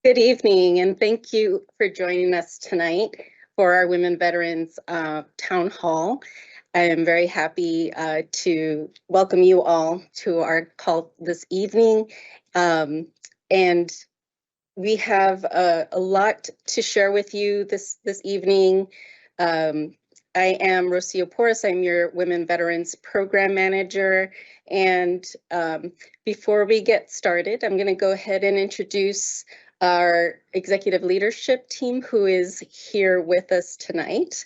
Good evening, and thank you for joining us tonight for our Women Veterans Town Hall. I am very happy to welcome you all to our call this evening. And we have a lot to share with you this evening. I am Rocio Porras. I'm your Women Veterans Program Manager. And before we get started, I'm going to go ahead and introduce our executive leadership team who is here with us tonight,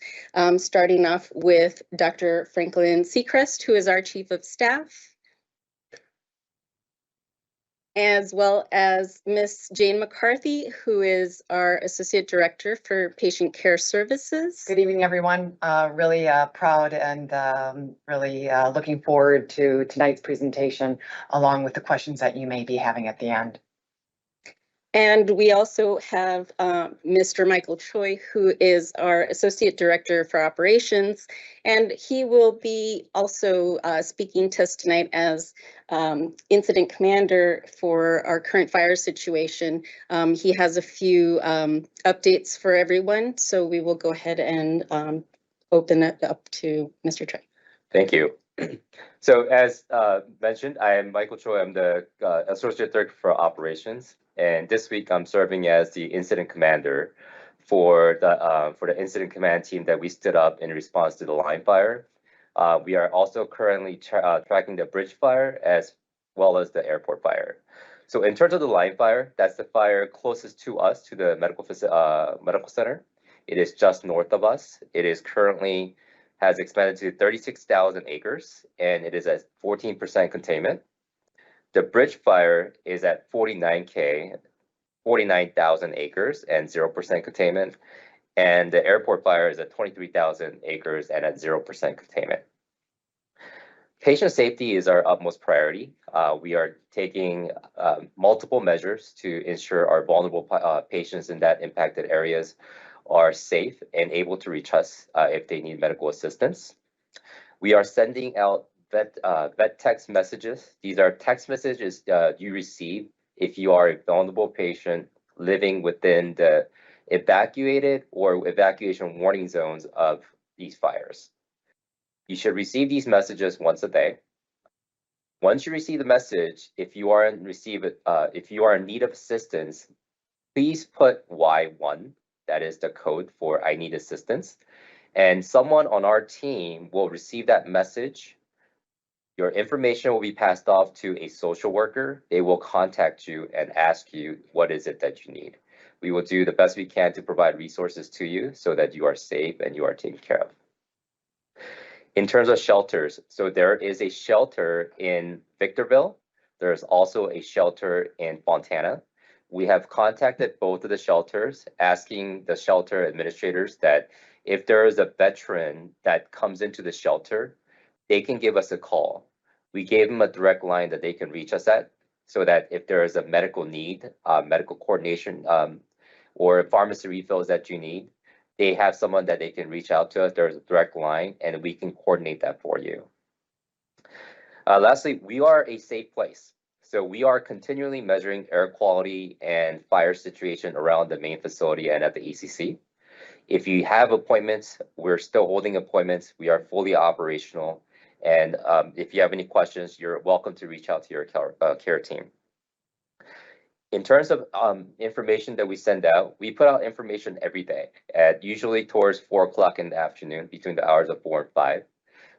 starting off with Dr. Franklin Seacrest, who is our Chief of Staff, as well as Miss Jane McCarthy, who is our Associate Director for Patient Care Services. Good evening, everyone. Really proud and really looking forward to tonight's presentation, along with the questions that you may be having at the end. And we also have Mr. Michael Choi, who is our Associate Director for Operations, and he will be also speaking to us tonight as Incident Commander for our current fire situation. He has a few updates for everyone, so we will go ahead and open it up to Mr. Choi. Thank you. So as mentioned, I am Michael Choi. I'm the Associate Director for Operations. And this week, I'm serving as the incident commander for the incident command team that we stood up in response to the line fire. We are also currently tracking the bridge fire as well as the airport fire. So in terms of the line fire, that's the fire closest to us, to the medical center. It is just north of us. It is currently has expanded to 36,000 acres, and it is at 14% containment. The bridge fire is at 49,000 acres and 0% containment. And the airport fire is at 23,000 acres and at 0% containment. Patient safety is our utmost priority. We are taking multiple measures to ensure our vulnerable patients in that impacted areas are safe and able to reach us if they need medical assistance. We are sending out vet text messages. These are text messages you receive if you are a vulnerable patient living within the evacuated or evacuation warning zones of these fires. You should receive these messages once a day. Once you receive the message, if you are in need of assistance, please put Y1. That is the code for I need assistance. And someone on our team will receive that message. Your information will be passed off to a social worker. They will contact you and ask you what is it that you need. We will do the best we can to provide resources to you so that you are safe and you are taken care of. In terms of shelters, so there is a shelter in Victorville. There's also a shelter in Fontana. We have contacted both of the shelters, asking the shelter administrators that if there is a veteran that comes into the shelter, they can give us a call. We gave them a direct line that they can reach us at, so that if there is a medical need, medical coordination, or pharmacy refills that you need, they have someone that they can reach out to us. There's a direct line, and we can coordinate that for you. Lastly, we are a safe place. So we are continually measuring air quality and fire situation around the main facility and at the ECC. If you have appointments, we're still holding appointments. We are fully operational. And if you have any questions, you're welcome to reach out to your care team. In terms of information that we send out, we put out information every day, usually towards 4 o'clock in the afternoon, between the hours of 4 and 5.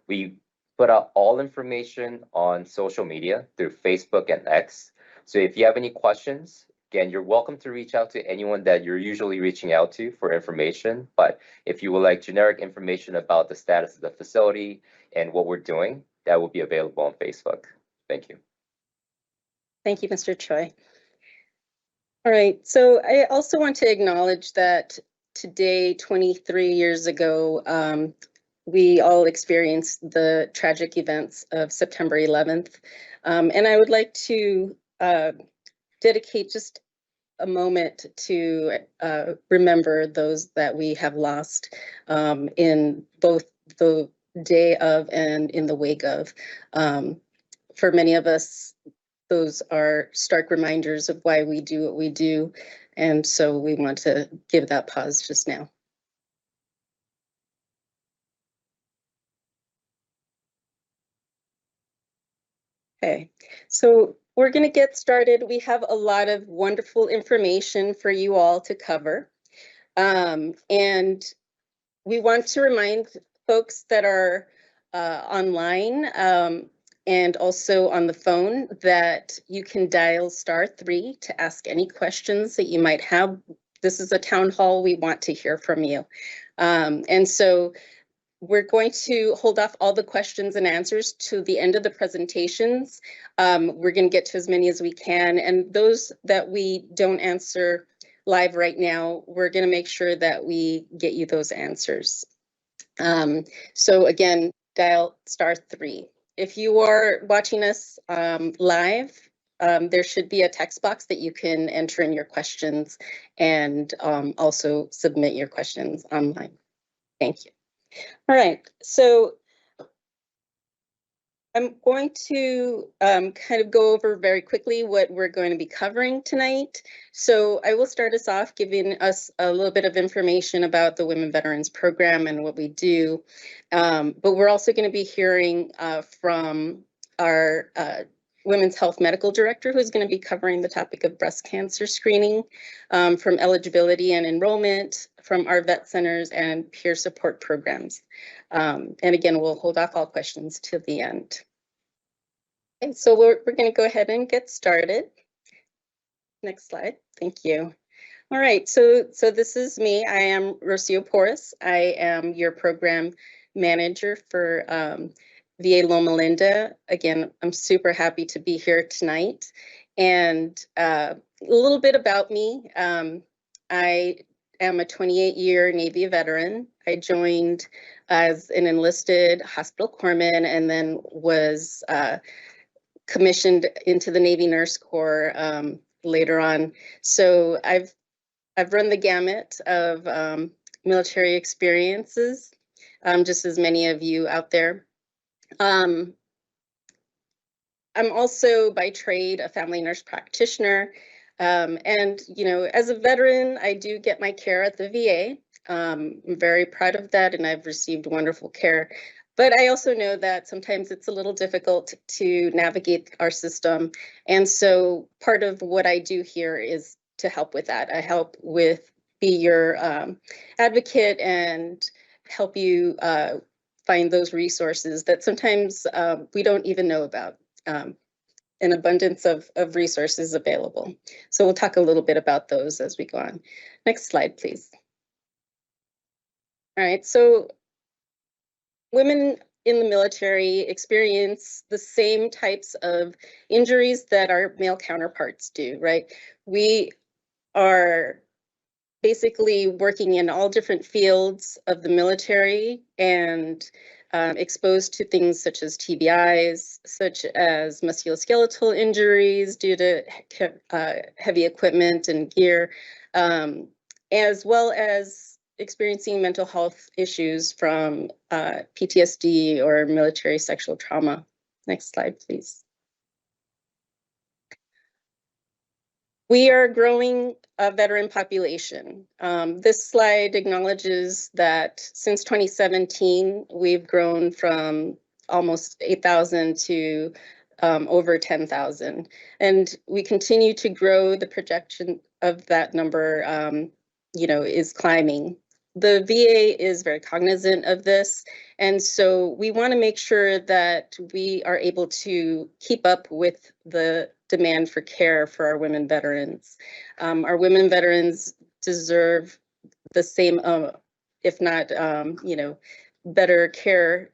We put out all information on social media through Facebook and X. So if you have any questions, again, you're welcome to reach out to anyone that you're usually reaching out to for information. But if you would like generic information about the status of the facility and what we're doing, that will be available on Facebook. Thank you. Thank you, Mr. Choi. All right, so I also want to acknowledge that today, 23 years ago, we all experienced the tragic events of September 11th. And I would like to dedicate just a moment to remember those that we have lost in both the day of and in the wake of. For many of us, those are stark reminders of why we do what we do. And so we want to give that pause just now. Okay, so we're going to get started. We have a lot of wonderful information for you all to cover. And we want to remind folks that are online and also on the phone that you can dial *3 to ask any questions that you might have. This is a town hall. We want to hear from you. And so we're going to hold off all the questions and answers to the end of the presentations. We're going to get to as many as we can. And those that we don't answer live right now, we're going to make sure that we get you those answers. So again, dial *3. If you are watching us live, there should be a text box that you can enter in your questions and also submit your questions online. Thank you. All right, so I'm going to kind of go over very quickly what we're going to be covering tonight. So I will start us off giving us a little bit of information about the Women Veterans Program and what we do. But we're also going to be hearing from our Women's Health Medical Director, who's going to be covering the topic of breast cancer screening, from eligibility and enrollment, from our vet centers and peer support programs. And again, we'll hold off all questions till the end. Okay, so we're going to go ahead and get started. Next slide. Thank you. All right, so this is me. I am Rocio Porras. I am your program manager for VA Loma Linda. Again, I'm super happy to be here tonight. And a little bit about me. I am a 28-year Navy veteran. I joined as an enlisted hospital corpsman and then was commissioned into the Navy Nurse Corps later on. So I've run the gamut of military experiences, just as many of you out there. I'm also by trade a family nurse practitioner. And, you know, as a veteran, I do get my care at the VA. I'm very proud of that, and I've received wonderful care. But I also know that sometimes it's a little difficult to navigate our system. And so part of what I do here is to help with that. I help with be your advocate and help you find those resources that sometimes we don't even know about. An abundance of resources available. So we'll talk a little bit about those as we go on. Next slide, please. All right, so women in the military experience the same types of injuries that our male counterparts do, right? We are basically working in all different fields of the military and exposed to things such as TBIs, such as musculoskeletal injuries due to heavy equipment and gear, as well as experiencing mental health issues from PTSD or military sexual trauma. Next slide, please. We are growing a veteran population. This slide acknowledges that since 2017, we've grown from almost 8,000 to over 10,000. And we continue to grow. The projection of that number, you know, is climbing. The VA is very cognizant of this. And so we want to make sure that we are able to keep up with the demand for care for our women veterans. Our women veterans deserve the same, if not, you know, better care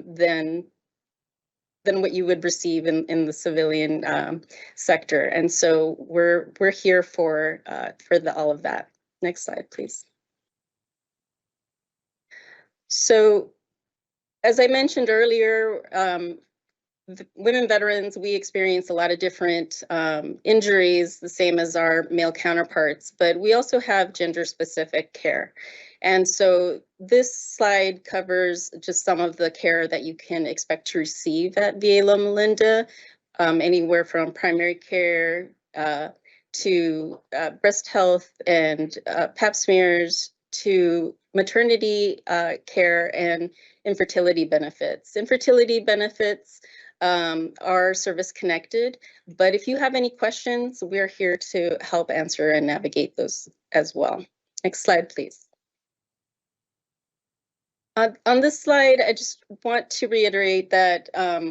than what you would receive in the civilian sector. And so we're here for all of that. Next slide, please. So, as I mentioned earlier, women veterans, we experience a lot of different injuries, the same as our male counterparts, but we also have gender-specific care. And so this slide covers just some of the care that you can expect to receive at VA Loma Linda, anywhere from primary care to breast health and pap smears, to maternity care and infertility benefits. Infertility benefits are service connected, but if you have any questions, we're here to help answer and navigate those as well. Next slide, please. On this slide, I just want to reiterate that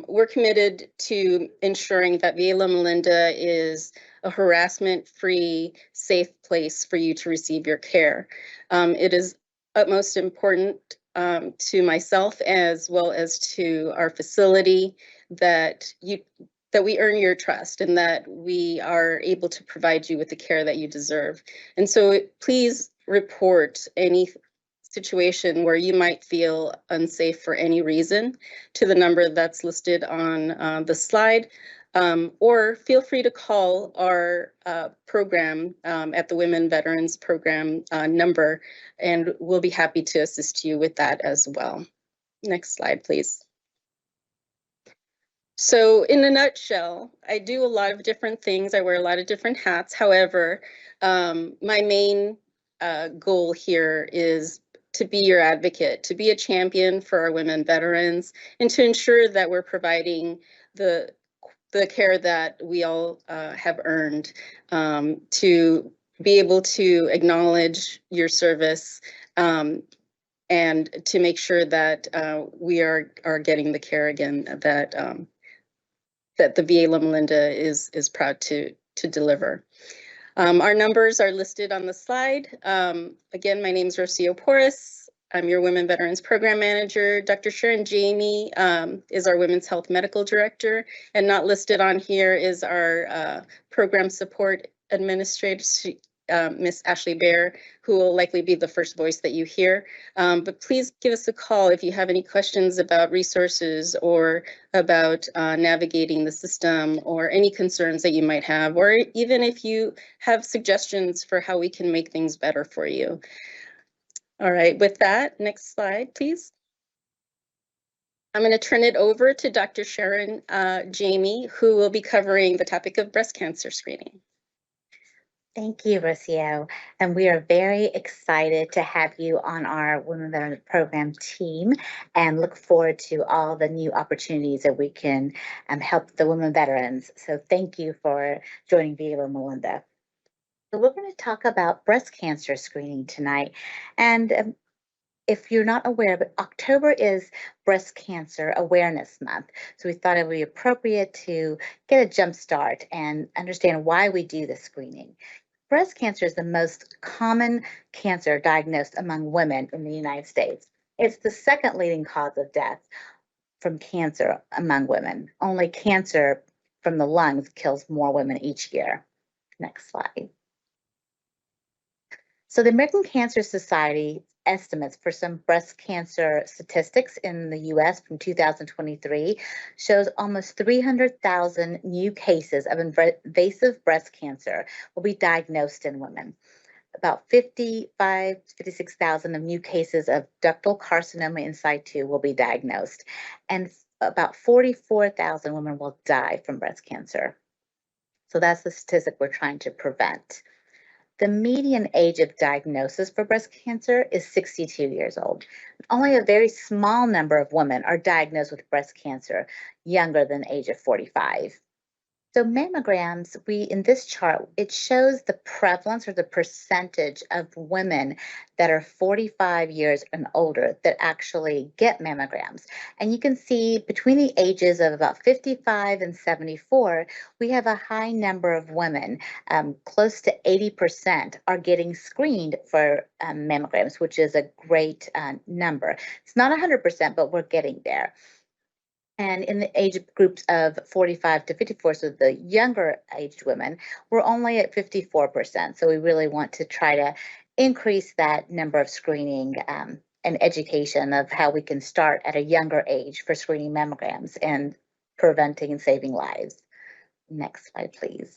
we're committed to ensuring that VA Loma Linda is a harassment-free, safe place for you to receive your care. It is utmost important to myself as well as to our facility that we earn your trust and that we are able to provide you with the care that you deserve. And so please report any situation where you might feel unsafe for any reason to the number that's listed on the slide, or feel free to call our program at the Women Veterans Program number, and we'll be happy to assist you with that as well. Next slide, please. So in a nutshell, I do a lot of different things. I wear a lot of different hats. However, my main goal here is to be your advocate, to be a champion for our women veterans, and to ensure that we're providing the care that we all have earned, to be able to acknowledge your service, and to make sure that we are getting the care again that that the VA Loma Linda is proud to deliver. Our numbers are listed on the slide. Again, my name is Rocio Porras. I'm your Women Veterans Program Manager. Dr. Sharon Jamie is our Women's Health Medical Director, and not listed on here is our Program Support Administrator, Miss Ashley Bear, who will likely be the first voice that you hear. But please give us a call if you have any questions about resources or about navigating the system, or any concerns that you might have, or even if you have suggestions for how we can make things better for you. All right, with that, next slide, please. I'm going to turn it over to Dr. Sharon Jamie, who will be covering the topic of breast cancer screening. Thank you, Rocio. And we are very excited to have you on our Women Veterans Program team, and look forward to all the new opportunities that we can help the women veterans. So thank you for joining VA Loma Linda. So we're going to talk about breast cancer screening tonight. And if you're not aware, but October is Breast Cancer Awareness Month. So we thought it would be appropriate to get a jump start and understand why we do the screening. Breast cancer is the most common cancer diagnosed among women in the United States. It's the second leading cause of death from cancer among women. Only cancer from the lungs kills more women each year. Next slide. So the American Cancer Society estimates for some breast cancer statistics in the US from 2023 shows almost 300,000 new cases of invasive breast cancer will be diagnosed in women. About 56,000 of new cases of ductal carcinoma in situ will be diagnosed, and about 44,000 women will die from breast cancer. So that's the statistic we're trying to prevent. The median age of diagnosis for breast cancer is 62 years old. Only a very small number of women are diagnosed with breast cancer younger than the age of 45. So mammograms, in this chart, it shows the prevalence or the percentage of women that are 45 years and older that actually get mammograms. And you can see between the ages of about 55 and 74, we have a high number of women, close to 80% are getting screened for mammograms, which is a great number. It's not 100%, but we're getting there. And in the age groups of 45 to 54, so the younger aged women, we're only at 54%. So we really want to try to increase that number of screening and education of how we can start at a younger age for screening mammograms and preventing and saving lives. Next slide, please.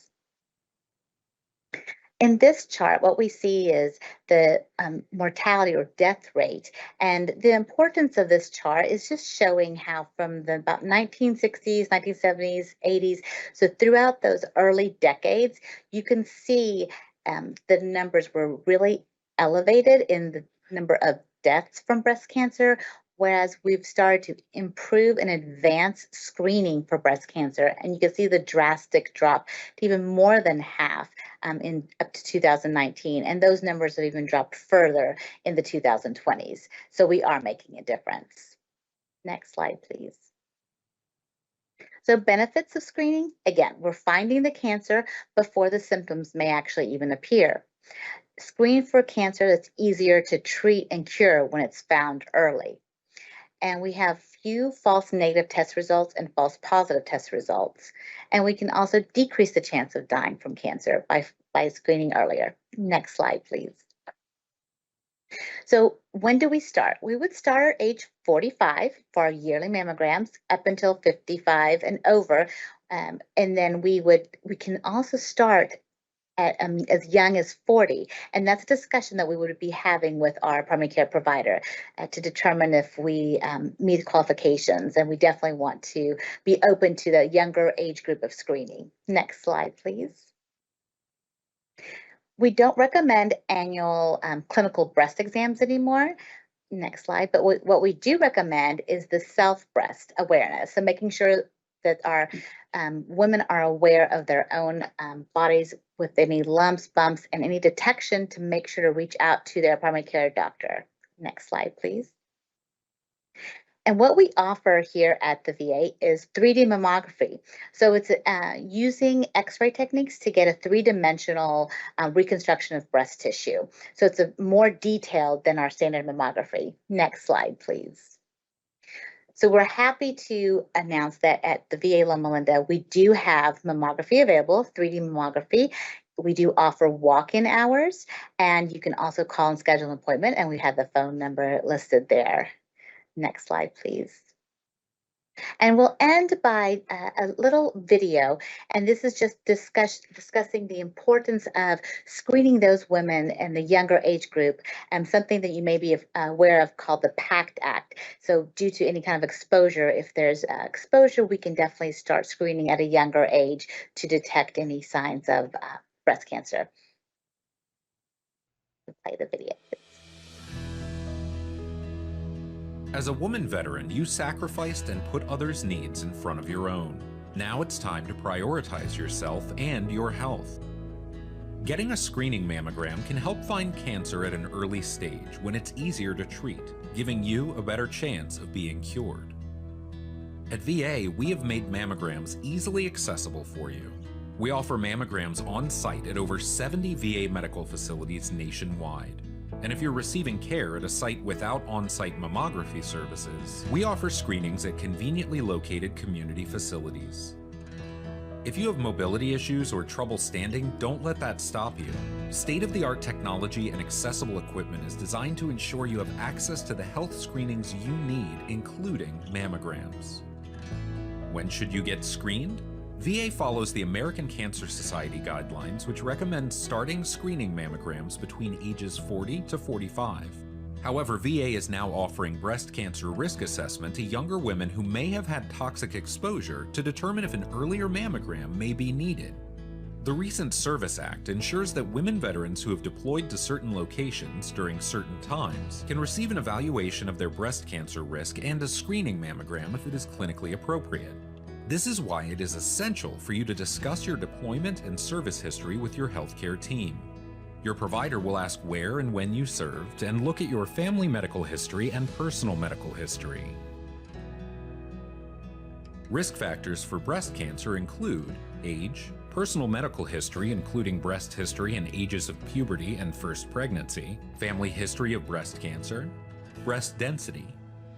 In this chart, what we see is the mortality or death rate. And the importance of this chart is just showing how from the about 1960s, 1970s, 80s, so throughout those early decades, you can see the numbers were really elevated in the number of deaths from breast cancer, whereas we've started to improve and advance screening for breast cancer. And you can see the drastic drop to even more than half in up to 2019. And those numbers have even dropped further in the 2020s. So we are making a difference. Next slide, please. So benefits of screening, again, we're finding the cancer before the symptoms may actually even appear. Screen for cancer that's easier to treat and cure when it's found early. And we have few false negative test results and false positive test results. And we can also decrease the chance of dying from cancer by screening earlier. Next slide, please. So when do we start? We would start at age 45 for our yearly mammograms up until 55 and over. And then we can also start at as young as 40. And that's a discussion that we would be having with our primary care provider to determine if we meet qualifications. And we definitely want to be open to the younger age group of screening. Next slide, please. We don't recommend annual clinical breast exams anymore. Next slide. But what we do recommend is the self-breast awareness. So making sure that our women are aware of their own bodies with any lumps, bumps, and any detection to make sure to reach out to their primary care doctor. Next slide, please. And what we offer here at the VA is 3D mammography. So it's using X-ray techniques to get a three-dimensional reconstruction of breast tissue. So it's more detailed than our standard mammography. Next slide, please. So we're happy to announce that at the VA Loma Linda, we do have mammography available, 3D mammography. We do offer walk-in hours, and you can also call and schedule an appointment, and we have the phone number listed there. Next slide, please. And we'll end by a little video, and this is just discussing the importance of screening those women in the younger age group, and something that you may be aware of called the PACT Act. So due to any kind of exposure, if there's exposure, we can definitely start screening at a younger age to detect any signs of breast cancer. Play the video. As a woman veteran, you sacrificed and put others' needs in front of your own. Now it's time to prioritize yourself and your health. Getting a screening mammogram can help find cancer at an early stage when it's easier to treat, giving you a better chance of being cured. At VA, we have made mammograms easily accessible for you. We offer mammograms on site at over 70 VA medical facilities nationwide. And if you're receiving care at a site without on-site mammography services, we offer screenings at conveniently located community facilities. If you have mobility issues or trouble standing, don't let that stop you. State-of-the-art technology and accessible equipment is designed to ensure you have access to the health screenings you need, including mammograms. When should you get screened? VA follows the American Cancer Society guidelines, which recommend starting screening mammograms between ages 40 to 45. However, VA is now offering breast cancer risk assessment to younger women who may have had toxic exposure to determine if an earlier mammogram may be needed. The recent Service Act ensures that women veterans who have deployed to certain locations during certain times can receive an evaluation of their breast cancer risk and a screening mammogram if it is clinically appropriate. This is why it is essential for you to discuss your deployment and service history with your healthcare team. Your provider will ask where and when you served and look at your family medical history and personal medical history. Risk factors for breast cancer include age, personal medical history including breast history and ages of puberty and first pregnancy, family history of breast cancer, breast density,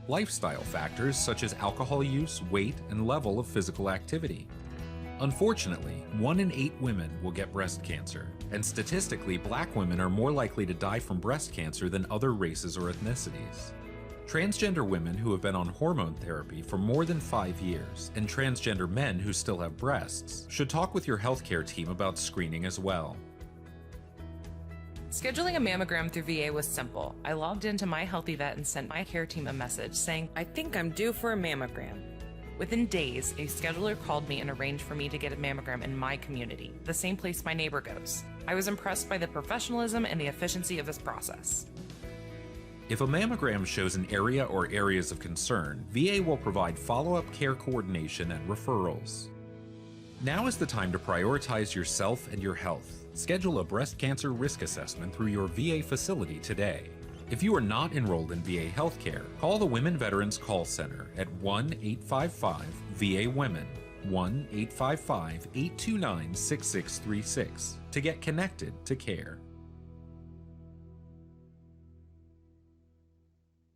lifestyle factors such as alcohol use, weight, and level of physical activity. Unfortunately, 1 in 8 women will get breast cancer, and statistically, Black women are more likely to die from breast cancer than other races or ethnicities. Transgender women who have been on hormone therapy for more than 5 years, and transgender men who still have breasts, should talk with your healthcare team about screening as well. Scheduling a mammogram through VA was simple. I logged into My Healthy Vet and sent my care team a message saying, I think I'm due for a mammogram. Within days, a scheduler called me and arranged for me to get a mammogram in my community, the same place my neighbor goes. I was impressed by the professionalism and the efficiency of this process. If a mammogram shows an area or areas of concern, VA will provide follow-up care coordination and referrals. Now is the time to prioritize yourself and your health. Schedule a breast cancer risk assessment through your VA facility today. If you are not enrolled in VA healthcare, call the Women Veterans Call Center at 1-855-VA-WOMEN, 1-855-829-6636 to get connected to care.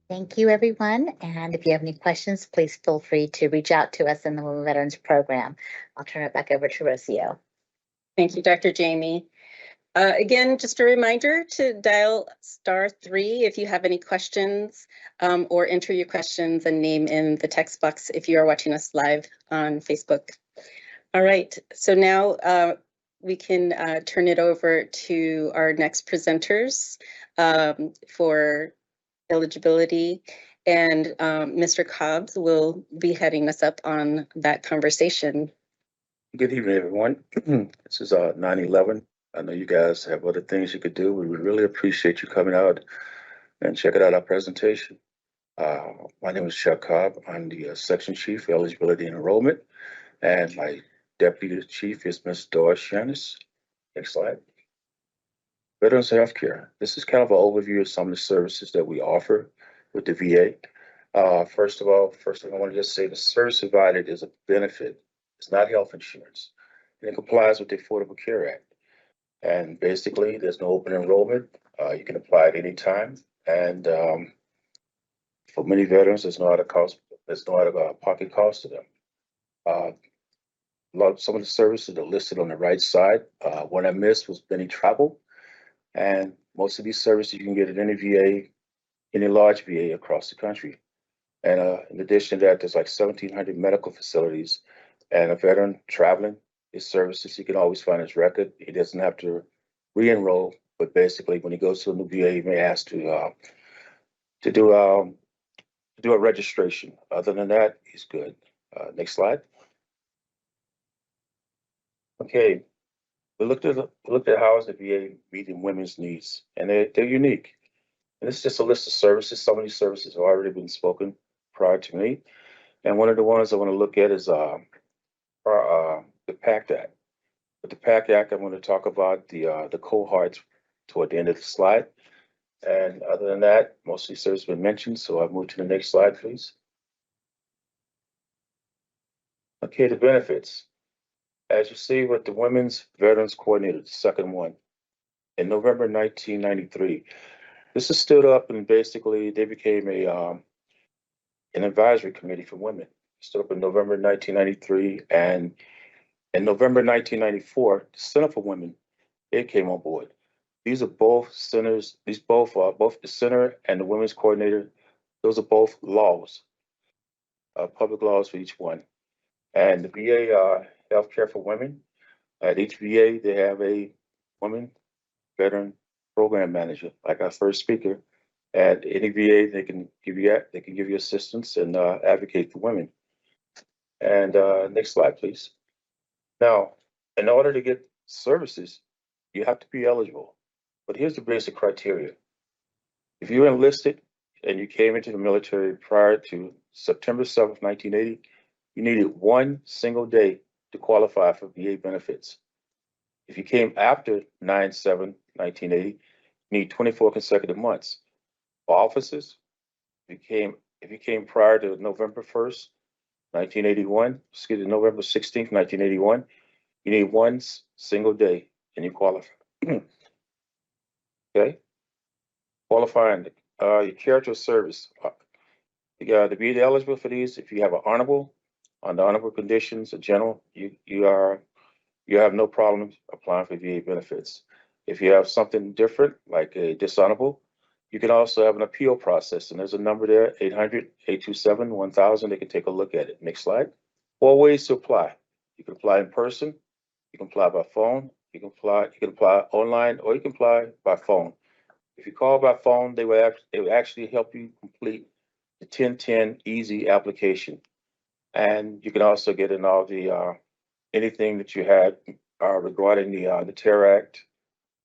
Thank you, everyone. And if you have any questions, please feel free to reach out to us in the Women Veterans Program. I'll turn it back over to Rocio. Thank you, Dr. Jamie. Again, just a reminder to dial *3 if you have any questions, or enter your questions and name in the text box if you are watching us live on Facebook. All right, so now we can turn it over to our next presenters for eligibility, and Mr. Cobbs will be heading us up on that conversation. Good evening, everyone. This is 9/11. I know you guys have other things you could do. We would really appreciate you coming out and checking out our presentation. My name is Chuck Cobb. I'm the Section Chief for Eligibility and Enrollment, and my Deputy Chief is Ms. Doris Shannis. Next slide. Veterans Healthcare. This is kind of an overview of some of the services that we offer with the VA. First thing I want to just say, the service provided is a benefit. It's not health insurance, and it complies with the Affordable Care Act. And basically, there's no open enrollment. You can apply at any time. And for many veterans, there's no out-of-pocket cost to them. Some of the services are listed on the right side. One I missed was Benny Travel. And most of these services you can get at any VA, any large VA across the country. And in addition to that, there's like 1,700 medical facilities. And a veteran traveling his services, he can always find his record. He doesn't have to re-enroll, but basically when he goes to a new VA, he may ask to do a registration. Other than that, he's good. Next slide. Okay, we looked at how is the VA meeting women's needs, and they're unique. And this is just a list of services. Some of these services have already been spoken prior to me, and one of the ones I want to look at is the PACT Act. With the PACT Act, I'm going to talk about the cohorts toward the end of the slide. And other than that, most of these services have been mentioned, so I'll move to the next slide, please. Okay, the benefits. As you see with the Women's Veterans Coordinator, the second one, in November 1993, this is stood up and basically they became an advisory committee for women. Stood up in November 1993, and in November 1994, the Center for Women, it came on board. These are both centers. These both the center and the Women's Coordinator. Those are both laws, public laws for each one. And the VA Healthcare for Women. At each VA, they have a women veteran program manager, like our first speaker. At any VA, they can give you assistance and advocate for women. And next slide, please. Now, in order to get services, you have to be eligible. But here's the basic criteria. If you enlisted and you came into the military prior to September 7th, 1980, you needed one single day to qualify for VA benefits. If you came after 9/7/1980, you need 24 consecutive months. For officers, if you came prior to November 1st, 1981, November 16th, 1981, you need one single day and you qualify. Okay? Qualifying your character of service. To be eligible for these, if you have an honorable, on the honorable conditions, a general, you have no problem applying for VA benefits. If you have something different, like a dishonorable, you can also have an appeal process, and there's a number there, 800-827-1000. They can take a look at it. Next slide. 4 ways to apply. You can apply in person, you can apply by phone, You can apply online or you can apply by phone. If you call by phone, they will actually help you complete the 1010 easy application. And you can also get in all the anything that you had regarding the TARE Act,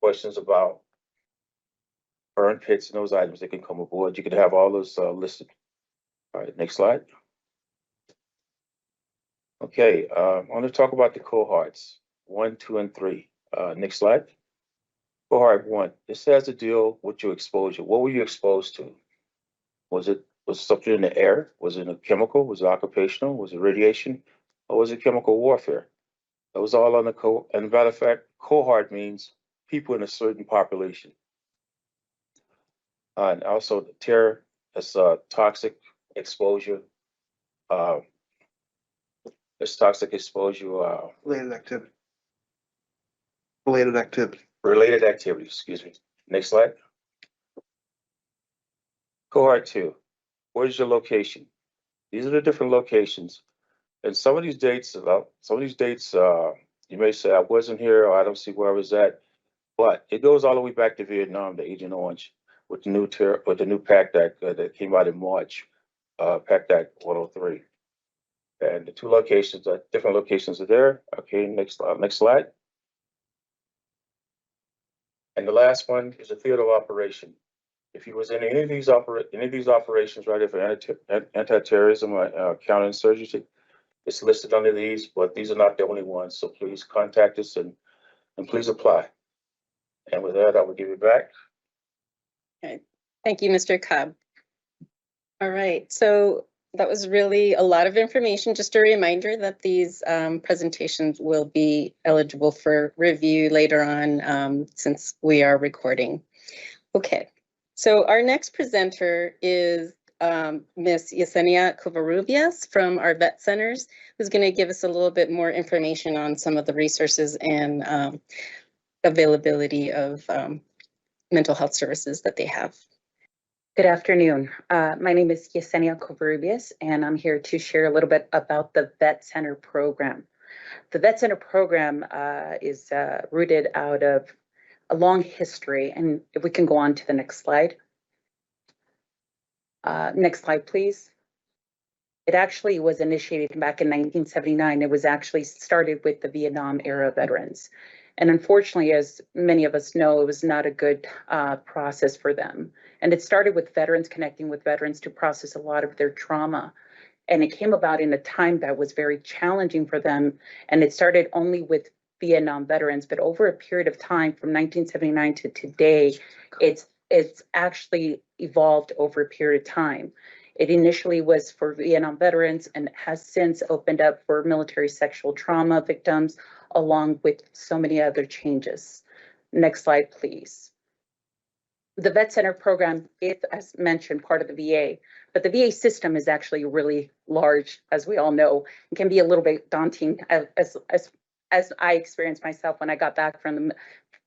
questions about burn pits and those items that can come aboard. You can have all those listed. All right, next slide. Okay, I want to talk about the cohorts 1, 2, and 3. Next slide. Cohort 1. This has to deal with your exposure. What were you exposed to? Was something in the air? Was it a chemical? Was it occupational? Was it radiation? Or was it chemical warfare? That was all on the and matter of fact, cohort means people in a certain population. And also the TARE, that's toxic exposure. It's toxic exposure. Related activity. Related activity. Related activity, excuse me. Next slide. Cohort 2. Where's your location? These are the different locations. And some of these dates, you may say, I wasn't here or I don't see where I was at. But it goes all the way back to Vietnam, to Agent Orange, with the new PACT Act that came out in March, PACT Act 103. And the two locations, different locations are there. Okay, next slide. And the last one is a theater of operation. If you was in any of these operations, right, if anti-terrorism or counterinsurgency, it's listed under these, but these are not the only ones. So please contact us and please apply. And with that, I will give it back. Okay. Thank you, Mr. Cobb. All right, so that was really a lot of information. Just a reminder that these presentations will be eligible for review later on since we are recording. Okay, so our next presenter is Ms. Yesenia Covarrubias from our vet centers, who's going to give us a little bit more information on some of the resources and availability of mental health services that they have. Good afternoon. My name is Yesenia Covarrubias, and I'm here to share a little bit about the Vet Center program. The Vet Center program is rooted out of a long history, and if we can go on to the next slide. Next slide, please. It actually was initiated back in 1979. It was actually started with the Vietnam era veterans. And unfortunately, as many of us know, it was not a good process for them. And it started with veterans connecting with veterans to process a lot of their trauma. And it came about in a time that was very challenging for them. And it started only with Vietnam veterans, but over a period of time from 1979 to today, it's actually evolved over a period of time. It initially was for Vietnam veterans and has since opened up for military sexual trauma victims, along with so many other changes. Next slide, please. The Vet Center program is, as mentioned, part of the VA, but the VA system is actually really large, as we all know, and can be a little bit daunting as I experienced myself when I got back from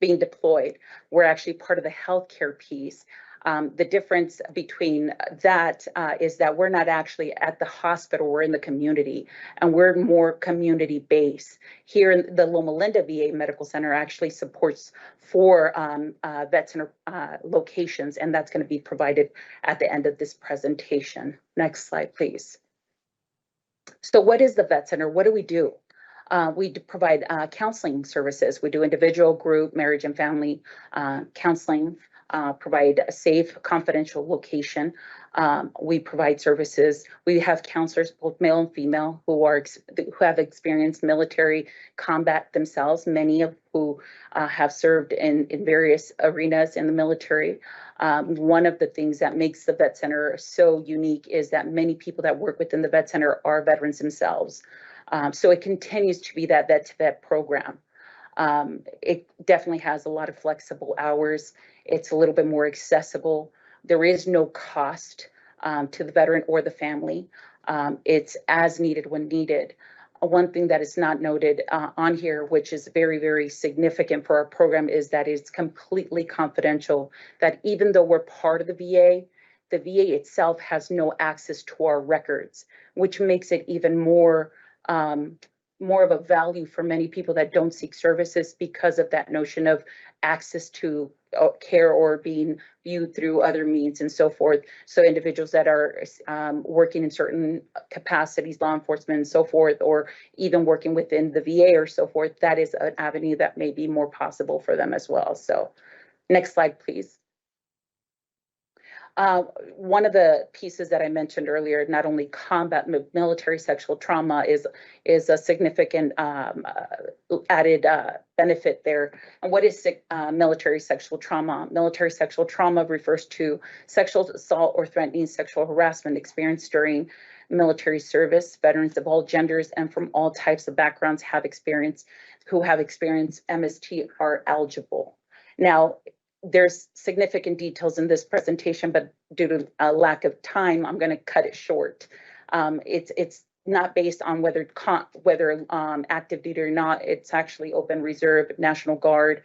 being deployed. We're actually part of the healthcare piece. The difference between that is that we're not actually at the hospital, we're in the community, and we're more community based. Here in the Loma Linda VA Medical Center actually supports 4 Vet Center locations, and that's going to be provided at the end of this presentation. Next slide, please. So what is the Vet Center? What do? We provide counseling services. We do individual, group, marriage and family counseling. Provide a safe, confidential location. We provide services. We have counselors, both male and female, who have experienced military combat themselves. Many of who have served in various arenas in the military. One of the things that makes the Vet Center so unique is that many people that work within the Vet Center are veterans themselves. So it continues to be that vet-to-vet program. It definitely has a lot of flexible hours. It's a little bit more accessible. There is no cost to the veteran or the family. It's as needed when needed. One thing that is not noted on here, which is very, very significant for our program, is that it's completely confidential, that even though we're part of the VA itself has no access to our records, which makes it even more more of a value for many people that don't seek services because of that notion of access to care or being viewed through other means and so forth. So individuals that are working in certain capacities, law enforcement and so forth, or even working within the VA or so forth, that is an avenue that may be more possible for them as well. So next slide, please. One of the pieces that I mentioned earlier, not only combat military sexual trauma is a significant added benefit there. And what is military sexual trauma? Military sexual trauma refers to sexual assault or threatening sexual harassment experienced during military service. Veterans of all genders and from all types of backgrounds who have experienced MST are eligible. Now, there's significant details in this presentation, but due to a lack of time, I'm going to cut it short. It's not based on whether active duty or not. It's actually open reserve, National Guard.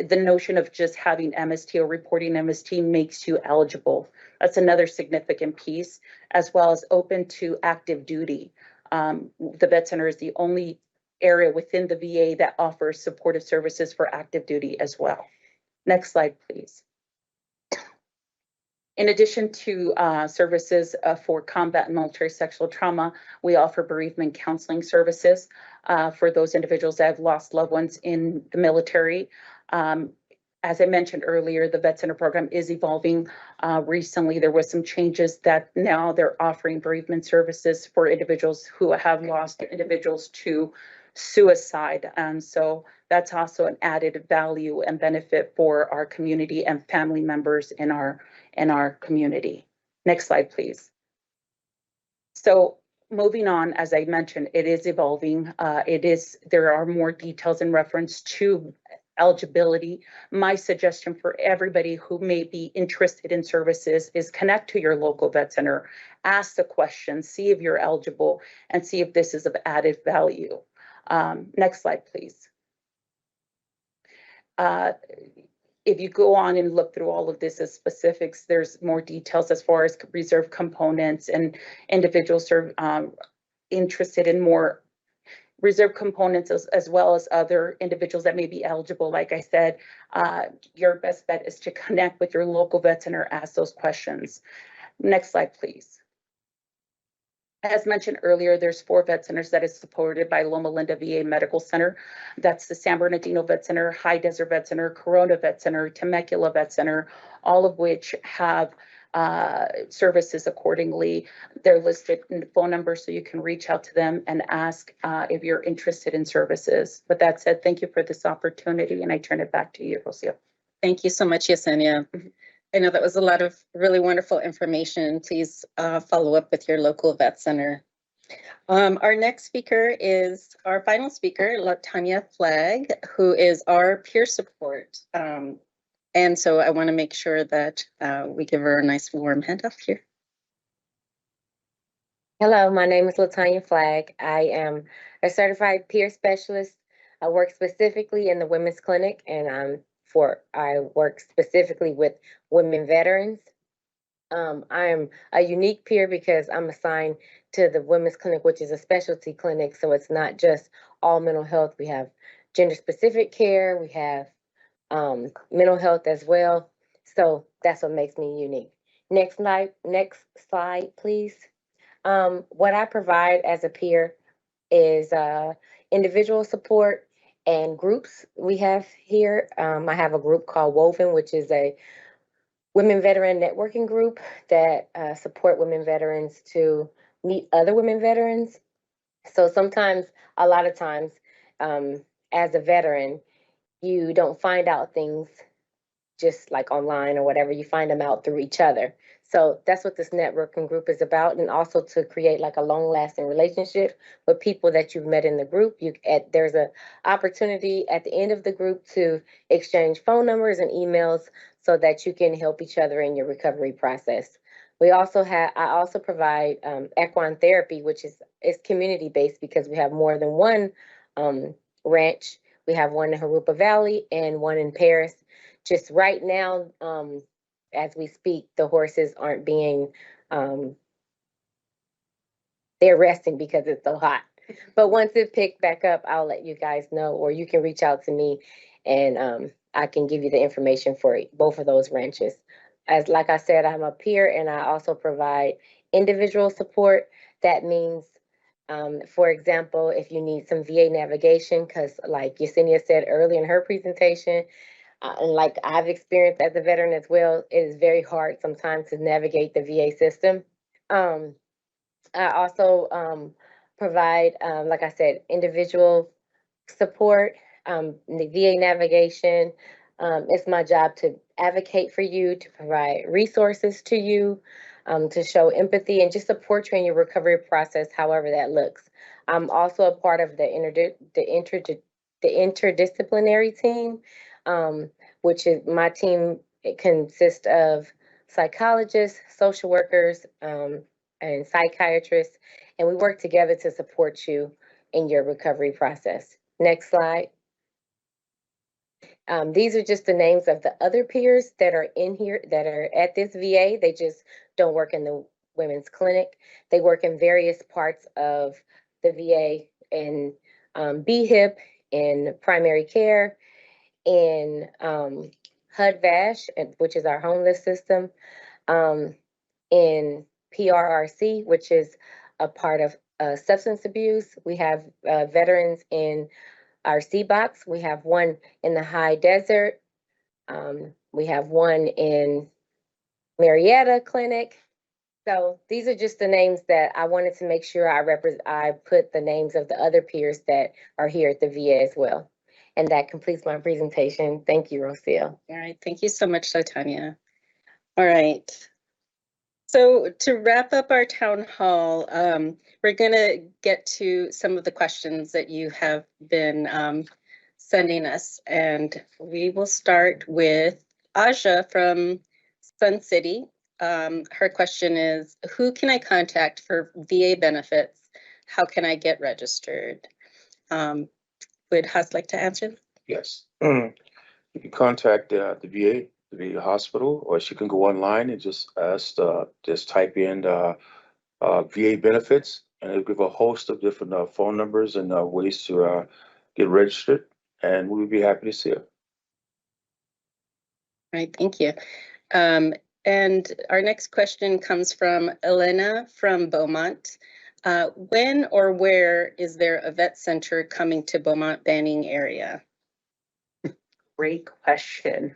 The notion of just having MST or reporting MST makes you eligible. That's another significant piece, as well as open to active duty. The Vet Center is the only area within the VA that offers supportive services for active duty as well. Next slide, please. In addition to services for combat and military sexual trauma, we offer bereavement counseling services for those individuals that have lost loved ones in the military. As I mentioned earlier, the Vet Center program is evolving. Recently, there was some changes that now they're offering bereavement services for individuals who have lost individuals to suicide. And so that's also an added value and benefit for our community and family members in our community. Next slide, please. So moving on, as I mentioned, it is evolving. There are more details in reference to eligibility. My suggestion for everybody who may be interested in services is connect to your local Vet Center, ask the questions, see if you're eligible, and see if this is of added value. Next slide, please. If you go on and look through all of this as specifics, there's more details as far as reserve components and individuals are interested in more reserve components as well as other individuals that may be eligible. Like I said, your best bet is to connect with your local Vet Center, ask those questions. Next slide, please. As mentioned earlier, there's 4 Vet Centers that is supported by Loma Linda VA Medical Center. That's the San Bernardino Vet Center, High Desert Vet Center, Corona Vet Center, Temecula Vet Center, all of which have services accordingly. They're listed in the phone number so you can reach out to them and ask if you're interested in services. With that said, thank you for this opportunity, and I turn it back to you, Rocio. Thank you so much, Yesenia. I know that was a lot of really wonderful information. Please follow up with your local Vet Center. Our next speaker is our final speaker, LaTanya Flagg, who is our peer support. And so I want to make sure that we give her a nice warm handoff here. Hello, my name is LaTanya Flagg. I am a certified peer specialist. I work specifically in the women's clinic, and I work specifically with women veterans. I am a unique peer because I'm assigned to the women's clinic, which is a specialty clinic. So it's not just all mental health. We have gender specific care. We have mental health as well. So that's what makes me unique. Next slide, please. What I provide as a peer is individual support and groups we have here. I have a group called Woven, which is a women veteran networking group that support women veterans to meet other women veterans. So sometimes, a lot of times, as a veteran, you don't find out things just like online or whatever. You find them out through each other. So that's what this networking group is about, and also to create like a long-lasting relationship with people that you've met in the group. There's an opportunity at the end of the group to exchange phone numbers and emails so that you can help each other in your recovery process. I also provide equine therapy, which is community-based because we have more than one ranch. We have one in Jurupa Valley and one in Paris. Just right now, as we speak, the horses aren't being, they're resting because it's so hot. But once it picked back up, I'll let you guys know, or you can reach out to me and I can give you the information for both of those ranches. As like I said, I'm a peer and I also provide individual support. That means, for example, if you need some VA navigation, because like Yesenia said earlier in her presentation, and like I've experienced as a veteran as well, it is very hard sometimes to navigate the VA system. I also provide, like I said, individual support, the VA navigation. It's my job to advocate for you, to provide resources to you, to show empathy and just support you in your recovery process, however that looks. I'm also a part of the interdisciplinary team, which is my team. It consists of psychologists, social workers, and psychiatrists, and we work together to support you in your recovery process. Next slide. These are just the names of the other peers that are in here, that are at this VA. They just don't work in the women's clinic. They work in various parts of the VA, in BHIP, in primary care, in HUD-VASH, which is our homeless system, in PRRC, which is a part of substance abuse. We have veterans in our CBOX. We have one in the high desert. We have one in Marietta Clinic. So these are just the names that I wanted to make sure I put the names of the other peers that are here at the VA as well. And that completes my presentation. Thank you, Rocio. All right, thank you so much, Tanya. All right. So to wrap up our town hall, we're going to get to some of the questions that you have been sending us. And we will start with Aja from Sun City. Her question is, who can I contact for VA benefits? How can I get registered? Would Huss like to answer? Yes. You can contact the VA hospital, or she can go online and just type in VA benefits, and it'll give a host of different phone numbers and ways to get registered, and we would be happy to see her. All right, thank you. And our next question comes from Elena from Beaumont. When or where is there a vet center coming to Beaumont Banning area? Great question.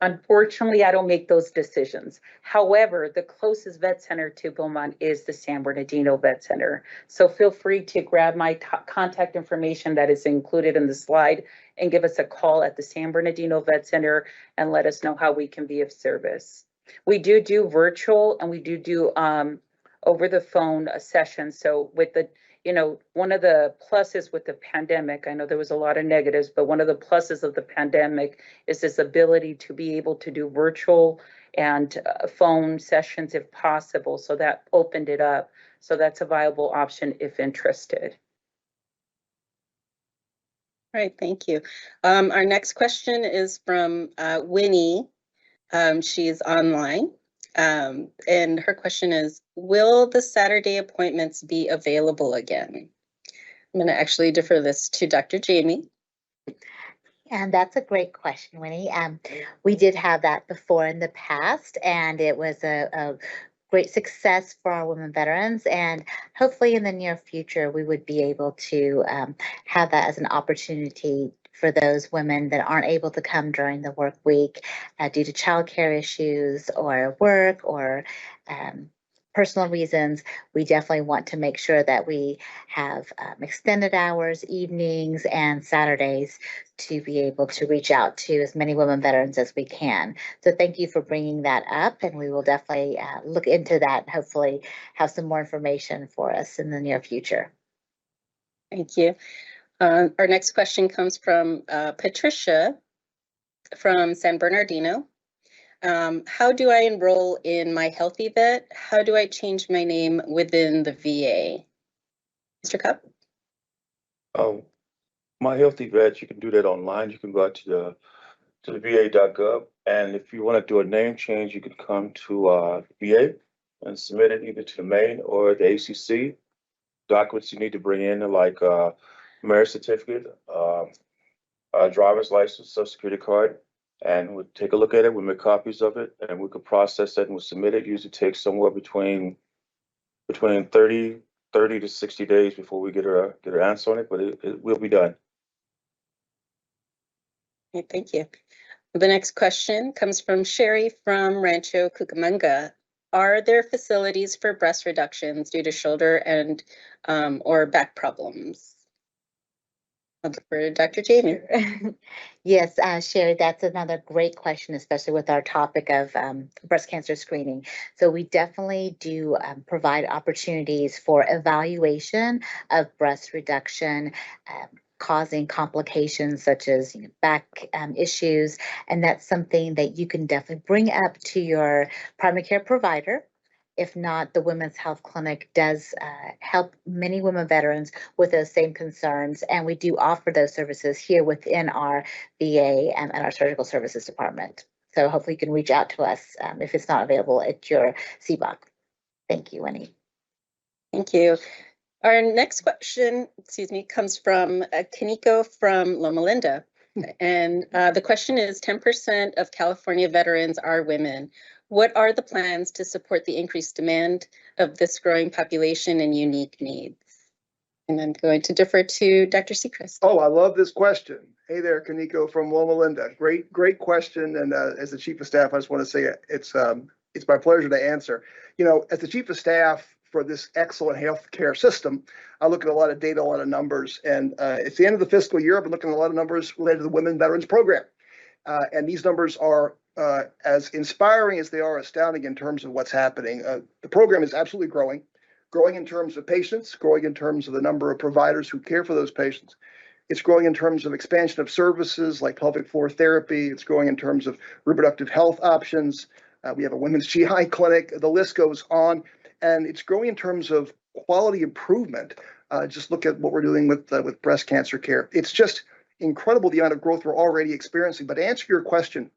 Unfortunately, I don't make those decisions. However, the closest vet center to Beaumont is the San Bernardino Vet Center. So feel free to grab my contact information that is included in the slide and give us a call at the San Bernardino Vet Center and let us know how we can be of service. We do virtual, and we do over the phone sessions. So with the, one of the pluses with the pandemic, I know there was a lot of negatives, but one of the pluses of the pandemic is this ability to be able to do virtual and phone sessions if possible. So that opened it up. So that's a viable option if interested. All right, thank you. Our next question is from Winnie. She's online. And her question is, will the Saturday appointments be available again? I'm going to actually defer this to Dr. Jamie. And that's a great question, Winnie. We did have that before in the past, and it was a great success for our women veterans. And hopefully in the near future, we would be able to have that as an opportunity for those women that aren't able to come during the work week due to childcare issues or work or personal reasons. We definitely want to make sure that we have extended hours, evenings, and Saturdays to be able to reach out to as many women veterans as we can. So thank you for bringing that up, and we will definitely look into that and hopefully have some more information for us in the near future. Thank you. Our next question comes from Patricia from San Bernardino. How do I enroll in My Healthy Vet? How do I change my name within the VA? Mr. Cupp? My Healthy Vet, you can do that online. You can go out to the VA.gov, and if you want to do a name change, you can come to VA and submit it either to the main or the ACC. documents you need to bring in, like marriage certificate, driver's license, social security card, and we'll take a look at it. We'll make copies of it, and we could process it and we'll submit it. Usually takes somewhere between 30 to 60 days before we get an answer on it, but it will be done. Okay, thank you. The next question comes from Sherry from Rancho Cucamonga. Are there facilities for breast reductions due to shoulder and or back problems? I'll defer to Dr. Jamie. Yes, Sherry, that's another great question, especially with our topic of breast cancer screening. So we definitely do provide opportunities for evaluation of breast reduction, causing complications such as back issues. And that's something that you can definitely bring up to your primary care provider. If not, the Women's Health Clinic does help many women veterans with those same concerns. And we do offer those services here within our VA and our surgical services department. So hopefully you can reach out to us if it's not available at your CBOC. Thank you, Winnie. Thank you. Our next question, comes from Kaniko from Loma Linda. And the question is, 10% of California veterans are women. What are the plans to support the increased demand of this growing population and unique needs? And I'm going to defer to Dr. Sechrist. Oh, I love this question. Hey there, Kaniko from Loma Linda. Great question. And as the Chief of Staff, I just want to say it's my pleasure to answer. You know, as the Chief of Staff for this excellent healthcare system, I look at a lot of data, a lot of numbers, and it's the end of the fiscal year. I've been looking at a lot of numbers related to the Women Veterans Program. And these numbers are as inspiring as they are astounding in terms of what's happening. The program is absolutely growing in terms of patients, growing in terms of the number of providers who care for those patients. It's growing in terms of expansion of services like pelvic floor therapy. It's growing in terms of reproductive health options. We have a women's GI clinic. The list goes on. And it's growing in terms of quality improvement. Just look at what we're doing with breast cancer care. It's just incredible the amount of growth we're already experiencing. But to answer your question,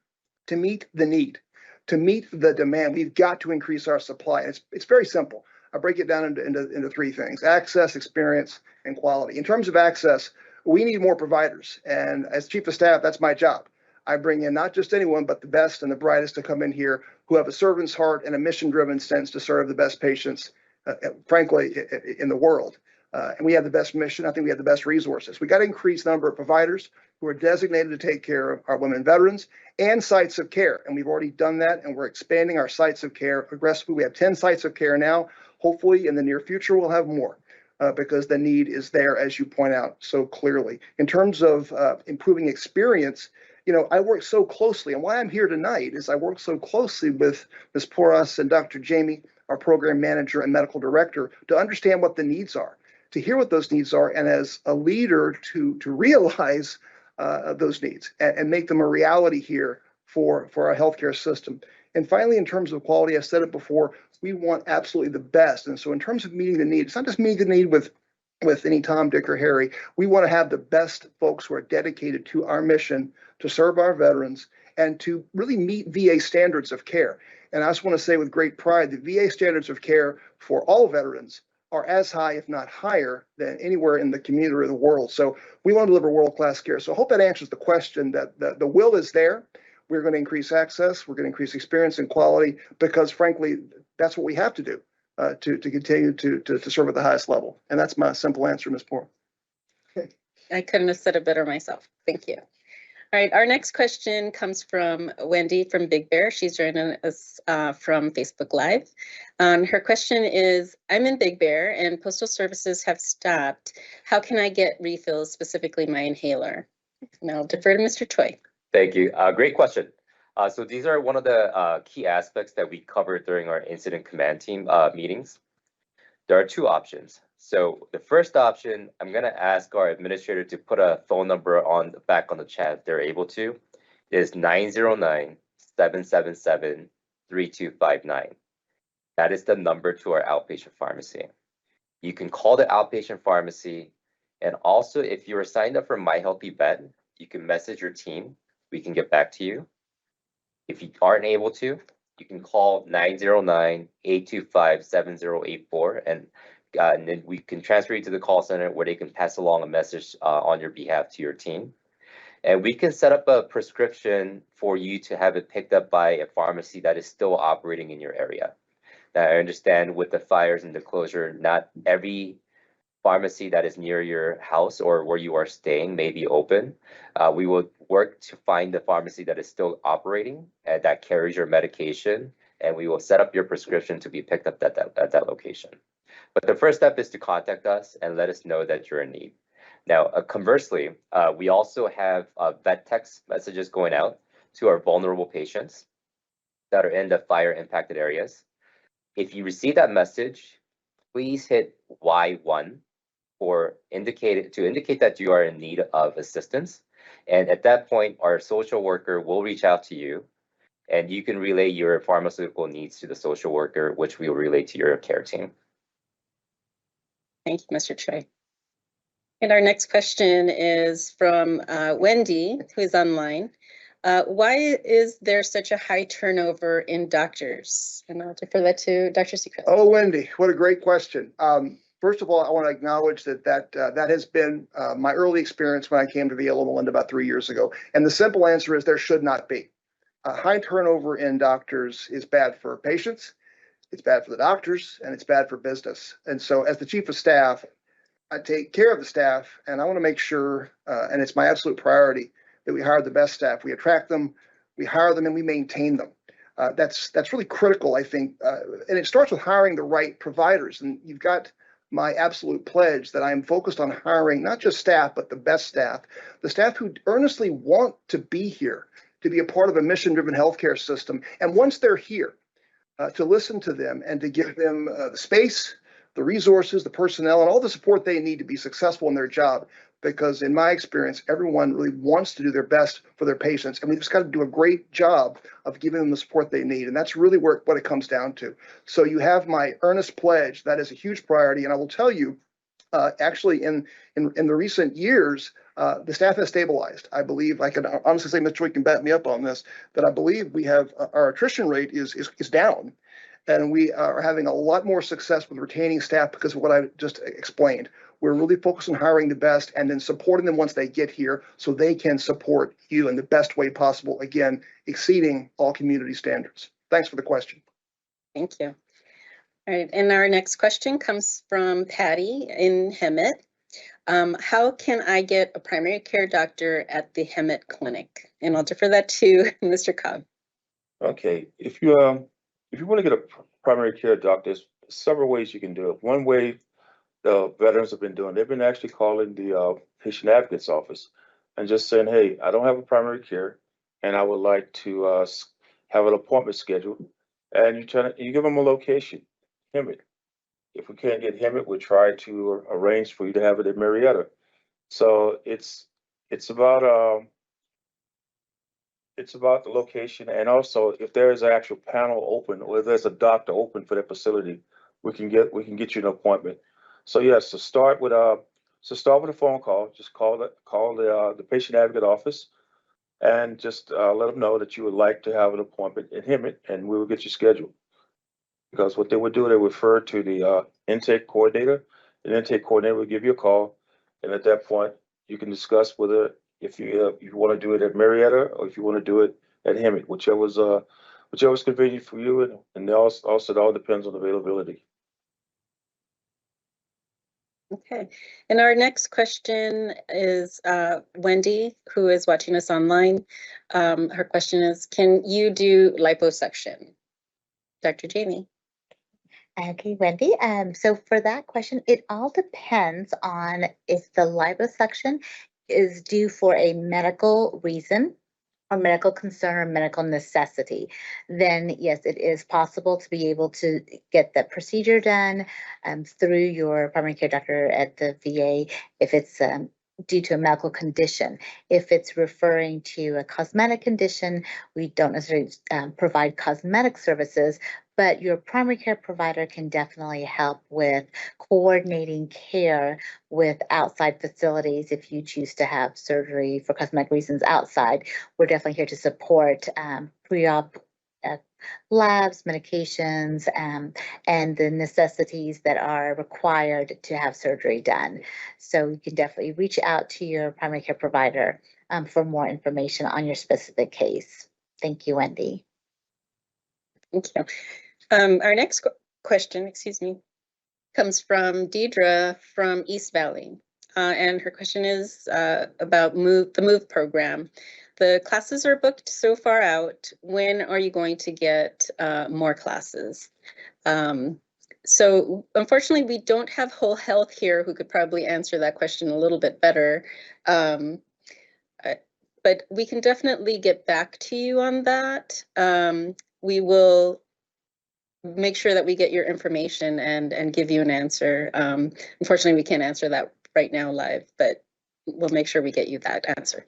to meet the need, to meet the demand, we've got to increase our supply. And it's very simple. I break it down into three things: access, experience, and quality. In terms of access, we need more providers. And as Chief of Staff, that's my job. I bring in not just anyone, but the best and the brightest to come in here who have a servant's heart and a mission-driven sense to serve the best patients, frankly, in the world. And we have the best mission. I think we have the best resources. We got to increase the number of providers who are designated to take care of our women veterans and sites of care. And we've already done that, and we're expanding our sites of care aggressively. We have 10 sites of care now. Hopefully, in the near future, we'll have more because the need is there, as you point out so clearly. In terms of improving experience, you know, I work so closely, and why I'm here tonight is I work so closely with Ms. Porras and Dr. Jamie, our program manager and medical director, to understand what the needs are, to hear what those needs are, and as a leader to realize those needs and make them a reality here for our healthcare system. And finally, in terms of quality, I've said it before, we want absolutely the best. And so in terms of meeting the need, it's not just meeting the need with any Tom, Dick, or Harry. We want to have the best folks who are dedicated to our mission to serve our veterans and to really meet VA standards of care. And I just want to say with great pride, the VA standards of care for all veterans are as high, if not higher, than anywhere in the community or the world. So we want to deliver world-class care. So I hope that answers the question, that the will is there. We're going to increase access. We're going to increase experience and quality because, frankly, that's what we have to do to continue to serve at the highest level. And that's my simple answer, Ms. Poor. I couldn't have said it better myself. Thank you. All right, our next question comes from Wendy from Big Bear. She's joining us from Facebook Live. Her question is, I'm in Big Bear and postal services have stopped. How can I get refills, specifically my inhaler? And I'll defer to Mr. Choi. Thank you. Great question. So these are one of the key aspects that we covered during our incident command team meetings. There are two options. So the first option, I'm going to ask our administrator to put a phone number back on the chat if they're able to, is 909-777-3259. That is the number to our outpatient pharmacy. You can call the outpatient pharmacy. And also, if you're signed up for My Healthy Vet, you can message your team. We can get back to you. If you aren't able to, you can call 909-825-7084 and and then we can transfer you to the call center where they can pass along a message on your behalf to your team. And we can set up a prescription for you to have it picked up by a pharmacy that is still operating in your area. Now, I understand with the fires and the closure, not every pharmacy that is near your house or where you are staying may be open. We will work to find the pharmacy that is still operating and that carries your medication, and we will set up your prescription to be picked up at that location. But the first step is to contact us and let us know that you're in need. Now, conversely, we also have vet text messages going out to our vulnerable patients that are in the fire impacted areas. If you receive that message, please hit Y1 to indicate that you are in need of assistance. And at that point, our social worker will reach out to you and you can relay your pharmaceutical needs to the social worker, which we will relay to your care team. Thank you, Mr. Choi. And our next question is from Wendy, who is online. Why is there such a high turnover in doctors? And I'll defer that to Dr. Sechrest. Oh, Wendy, what a great question. First of all, I want to acknowledge that has been my early experience when I came to VA Loma Linda about 3 years ago. And the simple answer is there should not be. High turnover in doctors is bad for patients, it's bad for the doctors, and it's bad for business. And so as the chief of staff, I take care of the staff, and I want to make sure, and it's my absolute priority, that we hire the best staff. We attract them, we hire them, and we maintain them. That's really critical, I think. And it starts with hiring the right providers. And you've got my absolute pledge that I am focused on hiring not just staff, but the best staff, the staff who earnestly want to be here, to be a part of a mission-driven healthcare system. And once they're here, to listen to them and to give them the space, the resources, the personnel, and all the support they need to be successful in their job. Because in my experience, everyone really wants to do their best for their patients. And we've just got to do a great job of giving them the support they need. And that's really what it comes down to. So you have my earnest pledge. That is a huge priority. And I will tell you, actually, in the recent years, the staff has stabilized. I believe, I can honestly say, Mr. Choi can back me up on this, that I believe we have, our attrition rate is down. And we are having a lot more success with retaining staff because of what I just explained. We're really focused on hiring the best and then supporting them once they get here so they can support you in the best way possible, again, exceeding all community standards. Thanks for the question. Thank you. All right, and our next question comes from Patty in Hemet. How can I get a primary care doctor at the Hemet Clinic? And I'll defer that to Mr. Cobb. Okay, if you want to get a primary care doctor, there's several ways you can do it. One way the veterans have been doing, they've been actually calling the patient advocate's office and just saying, hey, I don't have a primary care and I would like to have an appointment scheduled. And you give them a location, Hemet. If we can't get Hemet, we'll try to arrange for you to have it at Marietta. So it's about the location, and also if there is an actual panel open or if there's a doctor open for that facility, we can get you an appointment. So yes, so start with a phone call. Just call the patient advocate office and just let them know that you would like to have an appointment at Hemet, and we will get you scheduled. Because what they would do, they refer to the intake coordinator. The intake coordinator will give you a call, and at that point, you can discuss whether if you want to do it at Marietta or if you want to do it at Hemet, whichever's convenient for you, and also it all depends on availability. Okay, and our next question is Wendy, who is watching us online. Her question is, can you do liposuction? Dr. Jamie. Okay, Wendy. So for that question, it all depends on if the liposuction is due for a medical reason or medical concern or medical necessity. Then yes, it is possible to be able to get that procedure done through your primary care doctor at the VA if it's due to a medical condition. If it's referring to a cosmetic condition, we don't necessarily provide cosmetic services, but your primary care provider can definitely help with coordinating care with outside facilities if you choose to have surgery for cosmetic reasons outside. We're definitely here to support pre-op labs, medications, and the necessities that are required to have surgery done. So you can definitely reach out to your primary care provider for more information on your specific case. Thank you, Wendy. Thank you. Our next question, excuse me, comes from Deidre from East Valley. And her question is about the MOVE program. The classes are booked so far out. When are you going to get more classes? So unfortunately, we don't have Whole Health here who could probably answer that question a little bit better. But we can definitely get back to you on that. We will make sure that we get your information and give you an answer. Unfortunately, we can't answer that right now live, but we'll make sure we get you that answer.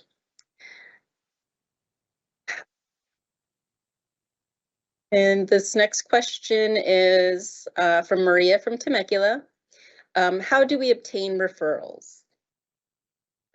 And this next question is from Maria from Temecula. How do we obtain referrals?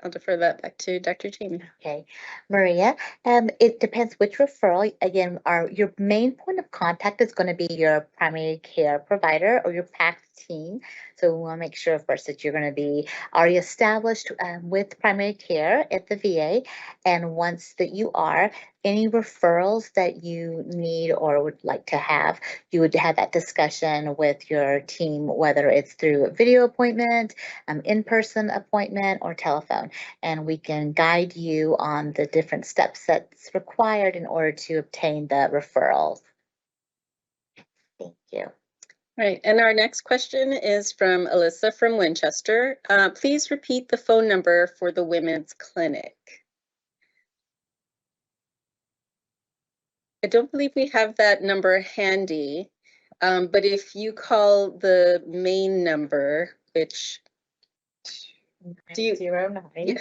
I'll defer that back to Dr. Jamie. Okay, Maria, it depends which referral. Again, your main point of contact is going to be your primary care provider or your PACT team. So we want to make sure first that you're going to be already established with primary care at the VA. And once that you are, any referrals that you need or would like to have, you would have that discussion with your team, whether it's through a video appointment, in-person appointment, or telephone. And we can guide you on the different steps that's required in order to obtain the referrals. Thank you. All right, and our next question is from Alyssa from Winchester. Please repeat the phone number for the women's clinic. I don't believe we have that number handy, but if you call the main number, which do you 909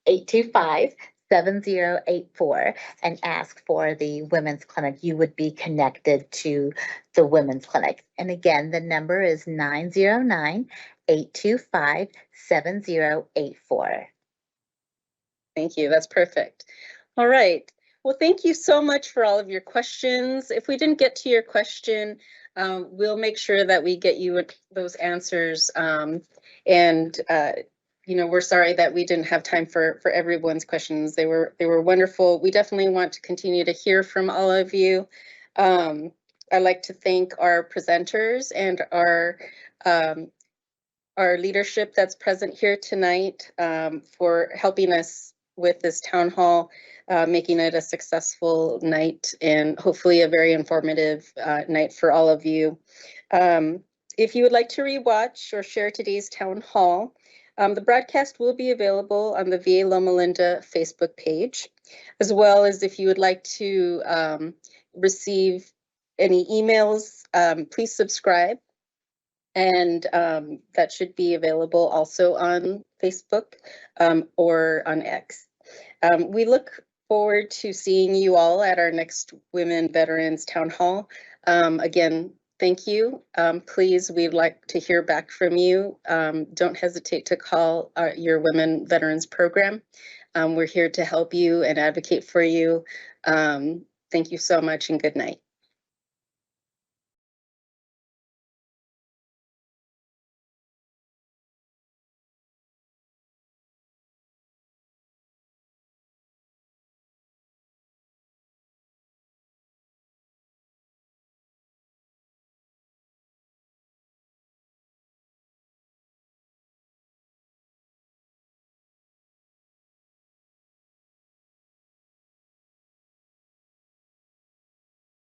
825 7084 and ask for the women's clinic, you would be connected to the women's clinic. And again, the number is 909 825 7084. Thank you. That's perfect. All right. Well, thank you so much for all of your questions. If we didn't get to your question, we'll make sure that we get you those answers. You know, we're sorry that we didn't have time for everyone's questions. They were wonderful. We definitely want to continue to hear from all of you. I'd like to thank our presenters and our leadership that's present here tonight for helping us with this town hall, making it a successful night and hopefully a very informative night for all of you. If you would like to rewatch or share today's town hall, the broadcast will be available on the VA Loma Linda Facebook page, as well as if you would like to receive any emails, please subscribe. And that should be available also on Facebook or on X. We look forward to seeing you all at our next Women Veterans Town Hall. Again, thank you. Please, we'd like to hear back from you. Don't hesitate to call your Women Veterans program. We're here to help you and advocate for you. Thank you so much and good night.